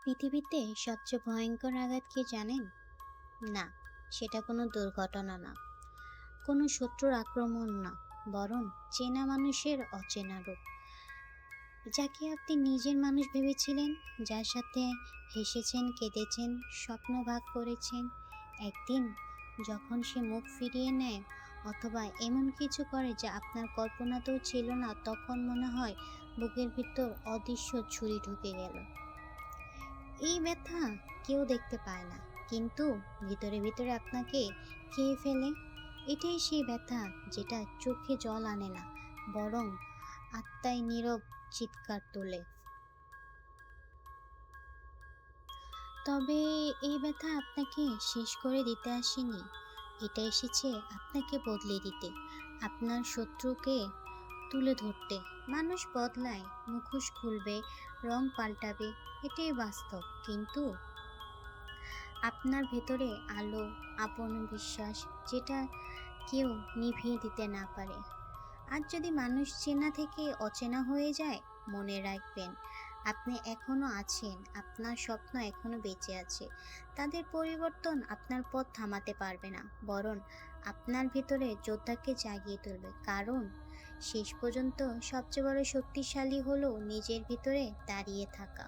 পৃথিবীতে সবচেয়ে ভয়ঙ্কর আঘাত কি জানেন? না, সেটা কোনো দুর্ঘটনা না, কোনো শত্রুর আক্রমণ না, বরং চেনা মানুষের অচেনা রূপ। যাকে আপনি নিজের মানুষ ভেবেছিলেন, যার সাথে হেসেছেন, কেঁদেছেন, স্বপ্ন ভাগ করেছেন, একদিন যখন সে মুখ ফিরিয়ে নেয় অথবা এমন কিছু করে যা আপনার কল্পনাতেও ছিল না, তখন মনে হয় বুকের ভিতর অদৃশ্য ছুরি ঢুকে গেল। এই ব্যথা কেউ দেখতে পায় না, কিন্তু ভিতরে ভিতরে আপনাকে খেয়ে ফেলে। এটাই সেই ব্যথা যেটা চোখে জল আনে না, বরং আত্মায় নীরব চিৎকার তোলে। তবে এই ব্যথা আপনাকে শেষ করে দিতে আসেনি, এটা এসেছে আপনাকে বদলে দিতে, আপনার শত্রুকে তুলে ধরতে। মানুষ বদলায়, মুখোশ খুলবে, রং পাল্টাবে, এটাই বাস্তব। কিন্তু আপনার ভেতরে আলো, আপন বিশ্বাস, যেটা কেউ নিভিয়ে দিতে না পারে। আর যদি মানুষ চেনা থেকে অচেনা হয়ে যায়, মনে রাখবেন আপনি এখনো আছেন, আপনার স্বপ্ন এখনো বেঁচে আছে। তাদের পরিবর্তন আপনার পথ থামাতে পারবে না, বরং আপনার ভিতরে যোদ্ধাকে জাগিয়ে তুলবে। কারণ শেষ পর্যন্ত সবচেয়ে বড় শক্তিশালী হলো নিজের ভিতরে দাঁড়িয়ে থাকা।